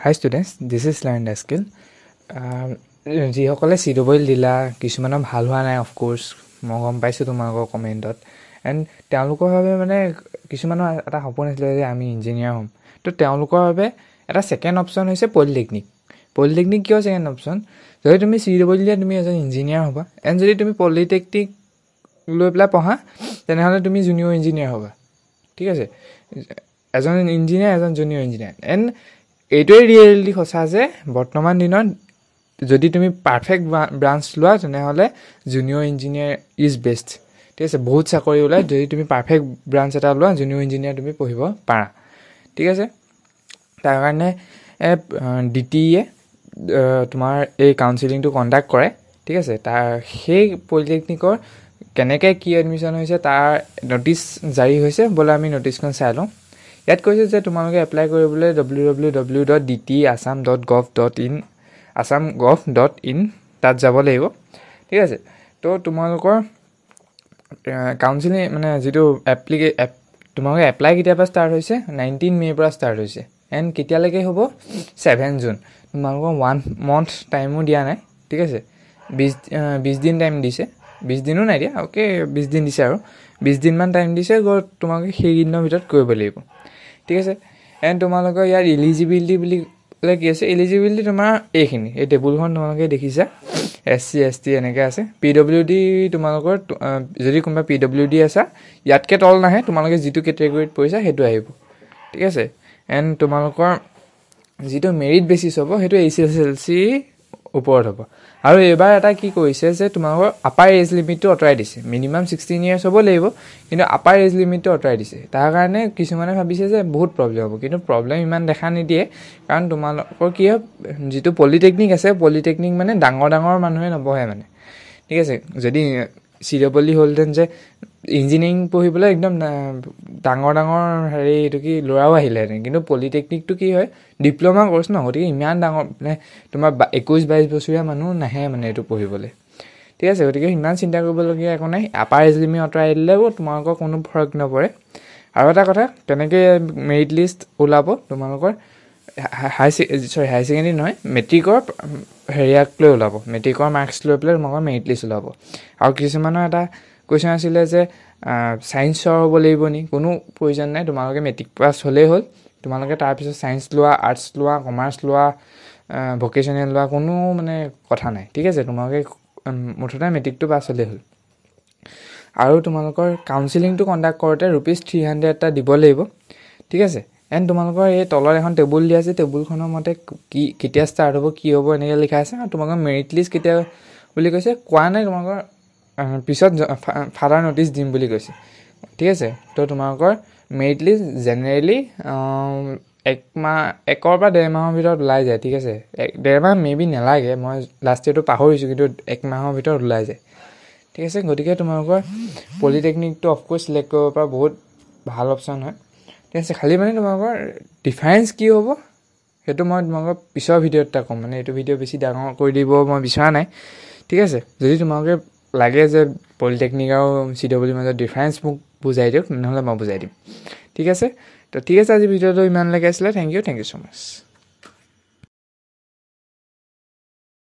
Hi students, this is Learn the Skill. যিসকলে CWL দিলা কিছুমানৰ ভাল হোৱা নাই, অফ কোৰ্স মই গম পাইছোঁ তোমালোকৰ কমেণ্টত। এণ্ড তেওঁলোকৰ বাবে মানে কিছুমানৰ এটা সপোন আছিলে যে আমি ইঞ্জিনিয়াৰ হ'ম। তো তেওঁলোকৰ বাবে এটা ছেকেণ্ড অপশ্যন হৈছে পলিটেকনিক। পলিটেকনিক কিয় ছেকেণ্ড অপশ্যন? যদি তুমি CWL দিয়া তুমি এজন ইঞ্জিনিয়াৰ হ'বা, এণ্ড যদি তুমি পলিটেকনিক লৈ পেলাই পঢ়া তেনেহ'লে তুমি জুনিয়ৰ ইঞ্জিনিয়াৰ হ'বা। ঠিক আছে, এজন ইঞ্জিনিয়াৰ এজন জুনিয়ৰ ইঞ্জিনিয়াৰ। এণ্ড এইটোৱে ৰিয়েলিটি সঁচা যে বৰ্তমান দিনত যদি তুমি পাৰফেক্ট ব্ৰাঞ্চ লোৱা তেনেহ'লে জুনিয়ৰ ইঞ্জিনিয়াৰ ইজ বেষ্ট। ঠিক আছে, বহুত চাকৰি ওলায় যদি তুমি পাৰফেক্ট ব্ৰাঞ্চ এটা লোৱা, জুনিয়ৰ ইঞ্জিনিয়াৰ তুমি পঢ়িব পাৰা। ঠিক আছে, তাৰ কাৰণে DTE তোমাৰ এই কাউন্সিলিংটো কণ্ডাক্ট কৰে। ঠিক আছে, তাৰ সেই পলিটেকনিকৰ কেনেকৈ কি এডমিশ্যন হৈছে তাৰ ন'টিচ জাৰি হৈছে, বোলে আমি ন'টিচখন চাই লওঁ। ইয়াত কৈছে যে তোমালোকে এপ্লাই কৰিবলৈ www.dtassam.gov.in তাত যাব লাগিব। ঠিক আছে, তো তোমালোকৰ কাউন্সিলিং মানে যিটো তোমালোকে এপ্লাই কেতিয়াৰ পৰা ষ্টাৰ্ট হৈছে, 19 মে'ৰ পৰা ষ্টাৰ্ট হৈছে। এণ্ড কেতিয়ালৈকে হ'ব? 7 জুন। তোমালোকৰ 1 month টাইমো দিয়া নাই। ঠিক আছে, 20 দিন টাইম দিছে, 20 দিনো নাই দিয়া, অ'কে 20 দিন দিছে আৰু 20 দিনমান টাইম দিছে, তোমালোকে সেইদিনৰ ভিতৰত কৰিব লাগিব। ঠিক আছে, এণ্ড তোমালোকৰ ইয়াত এলিজিবিলিটি বুলি ক'লে কি আছে? এলিজিবিলিটি তোমাৰ এইখিনি, এই টেবুলখন তোমালোকে দেখিছা, SC ST এনেকৈ আছে। PWD তোমালোকৰ যদি কোনোবা PWD আছা ইয়াতকৈ তল নাহে, তোমালোকে যিটো কেটেগৰীত পৰিছা সেইটো আহিব। ঠিক আছে, এণ্ড তোমালোকৰ যিটো মেৰিট বেচিছ হ'ব সেইটো HSLC ওপৰত হ'ব। আৰু এইবাৰ এটা কি কৰিছে যে তোমালোকৰ আপাৰ এজ লিমিটটো আঁতৰাই দিছে। মিনিমাম 16 years হ'ব লাগিব, কিন্তু আপাৰ এজ লিমিটটো আঁতৰাই দিছে। তাৰ কাৰণে কিছুমানে ভাবিছে যে বহুত প্ৰব্লেম হ'ব, কিন্তু প্ৰব্লেম ইমান দেখা নিদিয়ে। কাৰণ তোমালোকৰ কি হয়, যিটো পলিটেকনিক আছে, পলিটেকনিক মানে ডাঙৰ ডাঙৰ মানুহে নপঢ়ে মানে। ঠিক আছে, যদি CWL হ'লহেঁতেন যে ইঞ্জিনিয়াৰিং পঢ়িবলৈ একদম ডাঙৰ ডাঙৰ এইটো কি ল'ৰাও আহিলেহেঁতেন, কিন্তু পলিটেকনিকটো কি হয় ডিপ্ল'মা কৰ্চ ন, গতিকে ইমান ডাঙৰ মানে তোমাৰ 21-22 বছৰীয়া মানুহ নাহে মানে এইটো পঢ়িবলৈ। ঠিক আছে, গতিকে ইমান চিন্তা কৰিবলগীয়া একো নাই। আপাৰ এজ লিমিট আঁতৰাই দিলেও তোমালোকৰ কোনো ফৰক নপৰে। আৰু এটা কথা, কেনেকৈ মেৰিট লিষ্ট ওলাব তোমালোকৰ হাই ছেকেণ্ডেৰী নহয়, মেট্ৰিকৰ হেৰিয়াক লৈ ওলাব, মেট্ৰিকৰ মাৰ্কছ লৈ পেলাই তোমালোকৰ মেৰিট লিষ্ট ওলাব। আৰু কিছুমানৰ এটা কুৱেশ্যন আছিলে যে ছায়েন্সৰ হ'ব লাগিব নি? কোনো প্ৰয়োজন নাই, তোমালোকে মেট্ৰিক পাছ হ'লেই হ'ল। তোমালোকে তাৰপিছত ছায়েন্স লোৱা, আৰ্টছ লোৱা, কমাৰ্চ লোৱা, ভকেশ্যনেল লোৱা, কোনো মানে কথা নাই। ঠিক আছে, তোমালোকে মুঠতে মেট্ৰিকটো পাছ হ'লেই হ'ল। আৰু তোমালোকৰ কাউন্সিলিংটো কণ্ডাক্ট কৰোঁতে ₹300 এটা দিব লাগিব। ঠিক আছে, এণ্ড তোমালোকৰ এই তলত এখন টেবুল দিয়া আছে, টেবুলখনৰ মতে কেতিয়া ষ্টাৰ্ট হ'ব, কি হ'ব এনেকৈ লিখা আছে। আৰু তোমালোকৰ মেৰিট লিষ্ট কেতিয়া বুলি কৈছে কোৱা নাই, তোমালোকৰ পিছত ফাৰ্ডাৰ ন'টিচ দিম বুলি কৈছে। ঠিক আছে, তো তোমালোকৰ মেৰিট লিষ্ট জেনেৰেলি 1 পৰা 1.5 মাহৰ ভিতৰত ওলাই যায়। ঠিক আছে, 1.5 মাহ মেবি নালাগে, মই লাষ্ট ইয়েৰটো পাহৰিছোঁ, কিন্তু 1 মাহৰ ভিতৰত ওলাই যায়। ঠিক আছে, গতিকে তোমালোকৰ পলিটেকনিকটো অফক'ৰ্ছ চিলেক্ট কৰিব পৰা বহুত ভাল অপশ্যন হয়। ঠিক আছে, খালি মানে তোমালোকৰ ডিফাৰেঞ্চ কি হ'ব সেইটো মই তোমালোকৰ পিছৰ ভিডিঅ'ত এটা ক'ম। মানে এইটো ভিডিঅ' বেছি ডাঙৰ কৰি দিব মই বিচৰা নাই। ঠিক আছে, যদি তোমালোকে লাগে যে পলিটেকনিক আৰু CWL মাজত ডিফাৰেঞ্চ মোক বুজাই দিয়ক, তেনেহ'লে মই বুজাই দিম। ঠিক আছে, তো ঠিক আছে, আজি ভিডিঅ'টো ইমানলৈকে আছিলে। Thank you so' much.